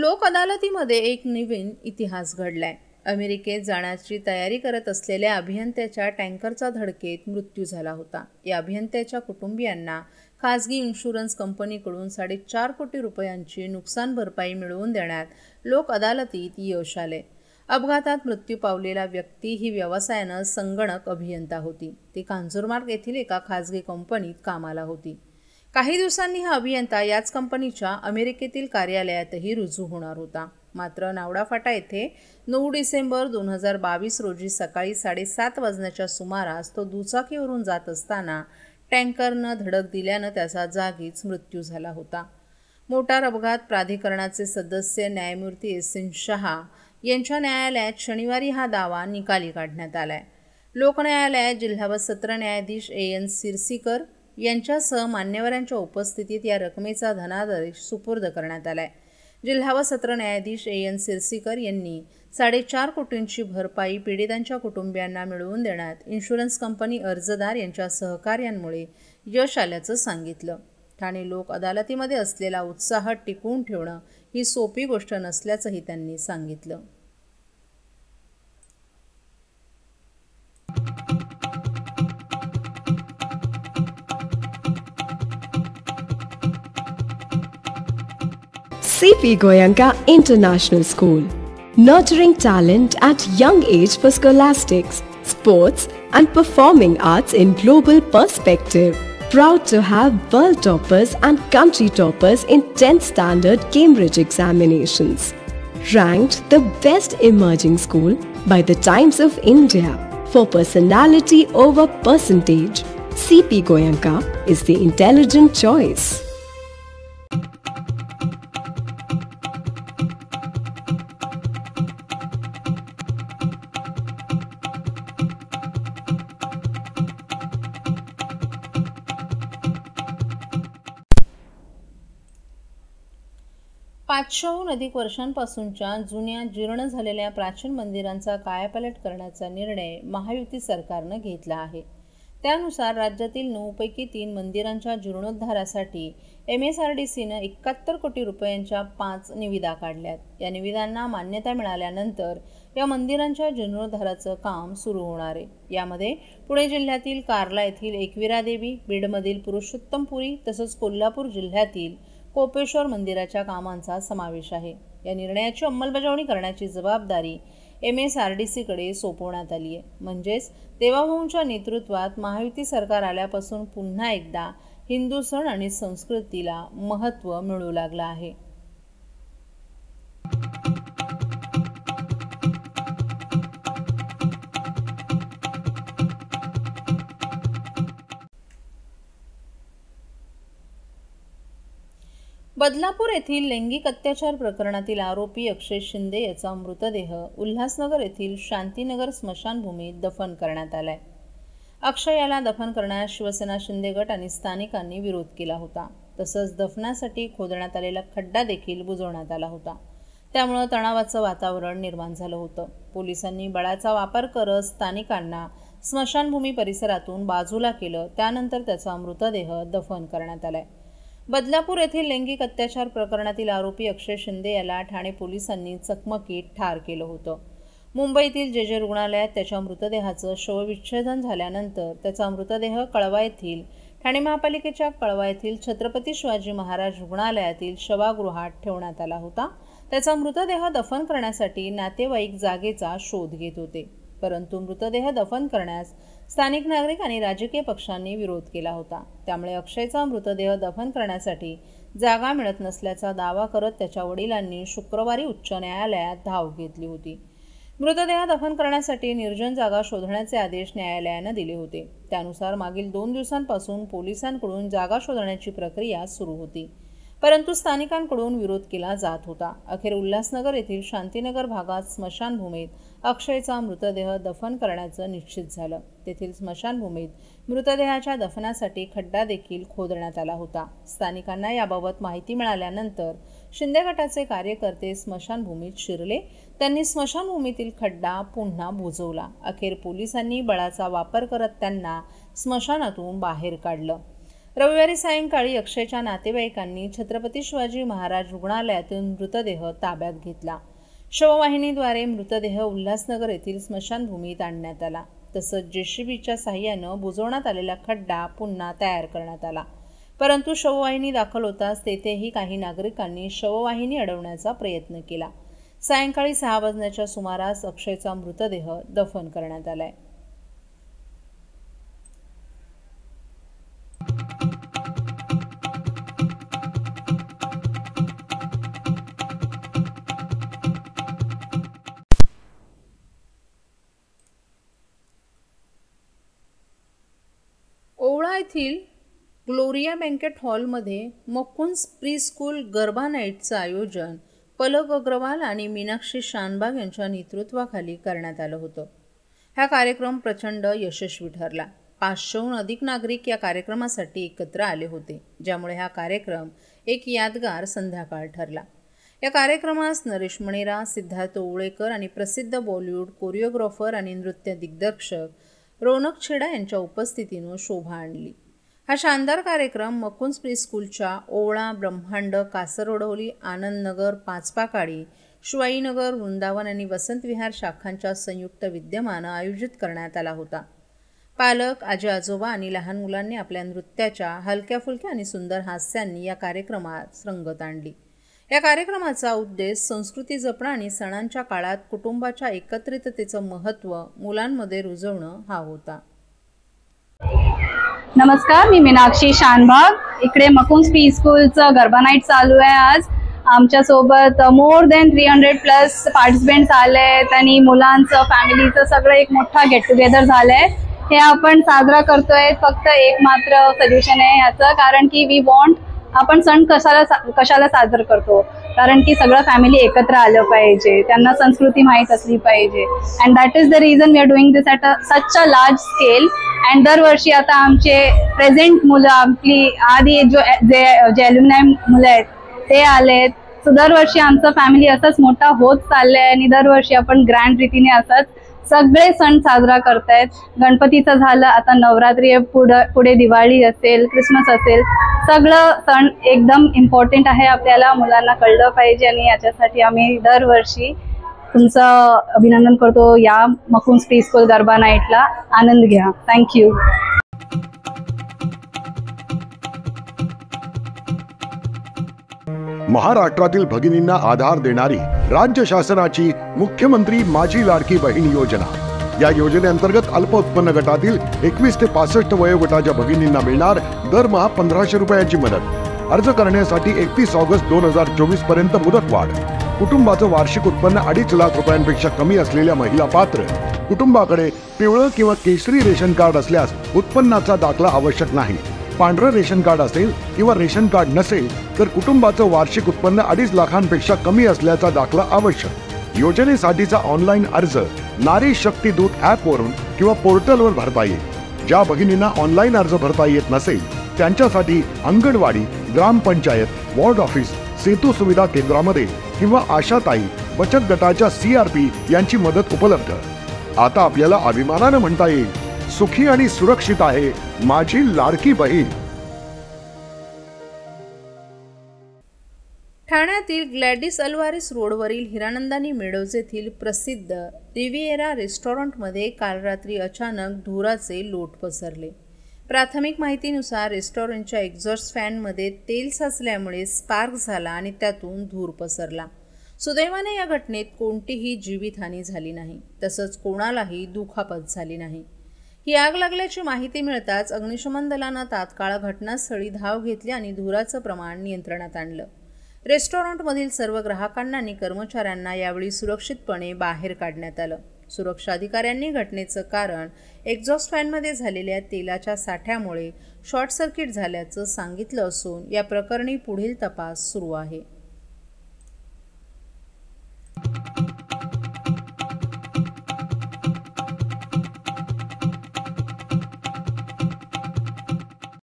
लोक अदालतीमध्ये एक नवीन इतिहास घडलाय। अमेरिकेत जाण्याची तयारी करत असलेल्या अभियंत्याच्या टँकरचा धडकेत मृत्यू झाला होता। या अभियंत्याच्या कुटुंबियांना खासगी इन्शुरन्स कंपनीकडून 4.5 कोटी रुपयांची नुकसान भरपाई मिळवून देण्यात लोक अदालतीत यश आले। अपघातात मृत्यू पावलेला व्यक्ती ही व्यवसायानं संगणक अभियंता होती। ती कांजूरमार्ग येथील एका खासगी कंपनीत कामाला होती। काही दिवसांनी हा अभियंता याच कंपनीच्या अमेरिकेतील कार्यालयातही रुजू होणार होता। मात्र नावडाफाटा येथे 9 डिसेंबर 2022 रोजी सकाळी 7:30 वाजण्याच्या सुमारास तो दुचाकीवरून जात असताना टँकरनं धडक दिल्यानं त्याचा जागीच मृत्यू झाला होता। मोटार अपघात प्राधिकरणाचे सदस्य न्यायमूर्ती एस.एन. शहा यांच्या न्यायालयात शनिवारी हा दावा निकाली काढण्यात आलाय। लोक न्यायालयात जिल्हा व सत्र न्यायाधीश ए.एन. सिरसीकर यांच्यासह मान्यवरांच्या उपस्थितीत या रकमेचा धनादेश सुपूर्द करण्यात आलाय। जिल्हा व सत्र न्यायाधीश ए.एन. सिरसीकर यांनी 4.5 कोटींची भरपाई पीडितांच्या कुटुंबियांना मिळवून देण्यात इन्शुरन्स कंपनी अर्जदार यांच्या सहकार्यामुळे यश आल्याचं सांगितलं। ठाणे लोक अदालतीमध्ये असलेला उत्साह टिकवून ठेवणं ही सोपी गोष्ट नसल्याचंही त्यांनी सांगितलं। C.P. Goenka International School, nurturing talent at young age for scholastics, sports and performing arts in global perspective. Proud to have world toppers and country toppers in 10th standard Cambridge examinations. Ranked the best emerging school by the Times of India for personality over percentage. C.P. Goenka is the intelligent choice. पाचशेहून अधिक वर्षांपासूनच्या जुन्या जीर्ण झालेल्या प्राचीन मंदिरांचा कायापालट करण्याचा निर्णय महायुती सरकारनं घेतला आहे। त्यानुसार राज्यातील 9 पैकी 3 मंदिरांच्या जीर्णोद्धारासाठी MSRDCनं 71 कोटी रुपयांच्या 5 निविदा काढल्यात। या निविदांना मान्यता मिळाल्यानंतर या मंदिरांच्या जीर्णोद्धाराचं काम सुरू होणार आहे। यामध्ये पुणे जिल्ह्यातील कार्ला येथील एकविरा देवी, बीडमधील पुरुषोत्तमपुरी तसंच कोल्हापूर जिल्ह्यातील कोपेश्वर मंदिराच्या कामांचा समावेश आहे। या निर्णयाची अंमलबजावणी करण्याची जबाबदारी MSRDCकडे सोपवण्यात आली आहे। म्हणजेच देवाभाऊंच्या नेतृत्वात महायुती सरकार आल्यापासून पुन्हा एकदा हिंदू सण आणि संस्कृतीला महत्त्व मिळू लागलं आहे। बदलापूर येथील लैंगिक अत्याचार प्रकरणातील आरोपी अक्षय शिंदे याचा मृतदेह उल्हासनगर येथील शांतीनगर स्मशानभूमीत दफन करण्यात आलाय। अक्षय याला दफन करण्यास शिवसेना शिंदे गट आणि स्थानिकांनी विरोध केला होता। तसंच दफनासाठी खोदण्यात आलेला खड्डा देखील बुजवण्यात आला होता। त्यामुळे तणावाचं वातावरण निर्माण झालं होतं। पोलिसांनी बळाचा वापर करत स्थानिकांना स्मशानभूमी परिसरातून बाजूला केलं। त्यानंतर त्याचा मृतदेह दफन करण्यात आलाय। बदलापूर येथील लैंगिक अत्याचार प्रकरणातील आरोपी अक्षय शिंदे याला ठाणे पोलिसांनी चकमकीत ठार केलं होतं। मुंबईतील जे रुग्णालयात त्याच्या मृतदेहाचं शवविच्छेदन झाल्यानंतर त्याचा मृतदेह कळवा येथील ठाणे महापालिकेच्या कळवा येथील छत्रपती शिवाजी महाराज रुग्णालयातील शवागृहात ठेवण्यात आला होता। त्याचा मृतदेह दफन करण्यासाठी नातेवाईक जागेचा शोध घेत होते, परंतु मृतदेह दफन करण्यास स्थानिक नागरिक आणि राजकीय पक्षांनी विरोध केला होता। त्यामुळे अक्षयचा मृतदेह दफन करण्यासाठी जागा मिळत नसल्याचा दावा करत त्याच्या वडिलांनी शुक्रवारी उच्च न्यायालयात धाव घेतली होती। मृतदेह दफन करण्यासाठी निर्जन जागा शोधण्याचे आदेश न्यायालयानं दिले होते। त्यानुसार मागील 2 दिवसांपासून पोलिसांकडून जागा शोधण्याची प्रक्रिया सुरू होती, परंतु स्थानिकांकडून विरोध केला जात होता। अखेर उल्हासनगर येथील शांतीनगर भागात स्मशानभूमीत अक्षयचा मृतदेह दफन करण्याचं निश्चित झालं। तेथील स्मशानभूमीत मृतदेहाच्या दफनासाठी खड्डा देखील खोदण्यात आला होता। स्थानिकांना याबाबत माहिती मिळाल्यानंतर शिंदे गटाचे कार्यकर्ते स्मशानभूमीत शिरले। त्यांनी स्मशानभूमीतील खड्डा पुन्हा बुजवला। अखेर पोलिसांनी बळाचा वापर करत त्यांना स्मशानातून बाहेर काढलं। रविवारी सायंकाळी अक्षयच्या नातेवाईकांनी छत्रपती शिवाजी महाराज रुग्णालयातून मृतदेह ताब्यात घेतला. शववाहिनीद्वारे मृतदेह उल्हासनगर येथील स्मशानभूमीत आणण्यात आला. तसंच जेसीबीच्या साहाय्यानं बुजवण्यात आलेला खड्डा पुन्हा तयार करण्यात आला. परंतु शववाहिनी दाखल होताच तेथेही काही नागरिकांनी शववाहिनी अडवण्याचा प्रयत्न केला. सायंकाळी 6 वाजण्याच्या सुमारास अक्षयचा मृतदेह दफन करण्यात आलाय. ओवळा येथील ग्लोरिया बँकेट हॉलमध्ये मकुंस प्री स्कूल गरबा नाईटचं आयोजन पलक अग्रवाल आणि मीनाक्षी शानबाग यांच्या नेतृत्वाखाली करण्यात आलं होतं. हा कार्यक्रम प्रचंड यशस्वी ठरला. 500हून अधिक नागरिक या कार्यक्रमासाठी एकत्र आले होते, ज्यामुळे हा कार्यक्रम एक यादगार संध्याकाळ ठरला. या कार्यक्रमास नरेश मणेरा, सिद्धार्थ ओवळेकर आणि प्रसिद्ध बॉलिवूड कोरिओग्राफर आणि नृत्य दिग्दर्शक रौनक छेडा यांच्या उपस्थितीनं शोभा आणली. हा शानदार कार्यक्रम मकुंस प्री स्कूलच्या ओवळा, ब्रह्मांड, कासरवडवली, आनंदनगर, पाचपाकाळी, शिवाईनगर, वृंदावन आणि वसंत विहार शाखांच्या संयुक्त विद्यमानं आयोजित करण्यात आला होता. पालक, आजी आजोबा आणि लहान मुलांनी आपल्या नृत्याच्या हलक्या फुलक्या आणि सुंदर हास्यांनी या कार्यक्रमात रंगत आणली. या कार्यक्रमाचा उद्देश संस्कृती जपणं आणि सणांच्या काळात कुटुंबाच्या एकत्रिततेचं महत्त्व मुलांमध्ये रुजवणं हा होता. नमस्कार, मी मीनाक्षी शानबाग. इकडे मकुंस प्री स्कूलचं गरबा नाईट चालू आहे. आज आमच्यासोबत मोर दॅन 300+ पार्टिसिपेंट्स आले आहेत आणि मुलांचं, फॅमिलीचं सगळं एक मोठा गेट टुगेदर झालं आहे. हे आपण साजरा करतोय. फक्त एक मात्र सोल्युशन आहे ह्याचं, कारण की वी वॉन्ट, आपण सण कशाला साजरा करतो, कारण की सगळं फॅमिली एकत्र आलं पाहिजे, त्यांना संस्कृती माहीत असली पाहिजे. And that is the reason we are doing this at such a large scale. And दरवर्षी आता आमचे प्रेझेंट मुलं, आपली आधी जे ॲल्युमनाय मुलं आहेत ते आलेत. सो दरवर्षी आमचं फॅमिली असंच मोठा होत चाललं आहे आणि दरवर्षी आपण ग्रँड रीतीने असंच सगळे सण साजरा करतायत. गणपतीचं झालं, आता नवरात्री आहे, पुढे दिवाळी असेल, क्रिसमस असेल, सगळं सण एकदम इम्पॉर्टंट आहे. आपल्याला मुलांना कळलं पाहिजे आणि याच्यासाठी आम्ही दरवर्षी तुमचं अभिनंदन करतो. या मकुंस प्री स्कूल गरबा नाईटला आनंद घ्या. थँक्यू. महाराष्ट्रातील भगिनींना आधार देणारी राज्य शासनाची मुख्यमंत्री माझी लाडकी बहीण योजना. या योजनेअंतर्गत अल्प उत्पन्न गटातील 21 ते 65 वयोगटाच्या भगिनींना मिळणार दरमहा 1500 रुपयाची मदत. अर्ज करण्यासाठी 31 ऑगस्ट 2024 पर्यंत मुदतवाढ. कुटुंबाचं वार्षिक उत्पन्न 2.5 लाख रुपयांपेक्षा कमी असलेल्या महिला पात्र. कुटुंबाकडे पिवळं किंवा केशरी रेशन कार्ड असल्यास उत्पन्नाचा दाखला आवश्यक नाही. पांढरं रेशन कार्ड असेल किंवा रेशन कार्ड नसेल तर कुटुंबाचं वार्षिक उत्पन्न 2.5 लाखांपेक्षा कमी असल्याचा दाखला आवश्यक. योजनेसाठीचा ऑनलाईन अर्ज नारी शक्ती दूत ॲपवरून किंवा पोर्टलवर भरता येईल. ज्या भगिनींना ऑनलाईन अर्ज भरता येत नसेल त्यांच्यासाठी अंगणवाडी, ग्रामपंचायत, वॉर्ड ऑफिस, सेतू सुविधा केंद्रामध्ये किंवा आशाताई बचत गटाच्या CRP यांची मदत उपलब्ध. आता आपल्याला अभिमानानं म्हणता येईल, सुखी आणि सुरक्षित आहे माझी लाडकी बहीण. ठाण्यातील ग्लॅडिस अल्वारिस रोडवरील हिरानंदानी मेडोज येथील प्रसिद्ध रिव्हिएरा रेस्टॉरंटमध्ये काल रात्री अचानक धुराचे लोट पसरले. प्राथमिक माहितीनुसार रेस्टॉरंटच्या एक्झॉस्ट फॅनमध्ये तेल साचल्यामुळे स्पार्क झाला आणि त्यातून धूर पसरला. सुदैवाने या घटनेत कोणतीही जीवितहानी झाली नाही, तसंच कोणालाही दुखापत झाली नाही. ही आग लागल्याची माहिती मिळताच अग्निशमन दलानं तात्काळ घटनास्थळी धाव घेतली आणि धुराचं प्रमाण नियंत्रणात आणलं. रेस्टॉरंटमधील सर्व ग्राहकांना आणि कर्मचाऱ्यांना यावेळी सुरक्षितपणे बाहेर काढण्यात आलं. सुरक्षा अधिकाऱ्यांनी घटनेचं कारण एक्झॉस्ट फॅनमध्ये झालेल्या तेलाच्या साठ्यामुळे शॉर्ट सर्किट झाल्याचं सांगितलं असून या प्रकरणी पुढील तपास सुरू आहे.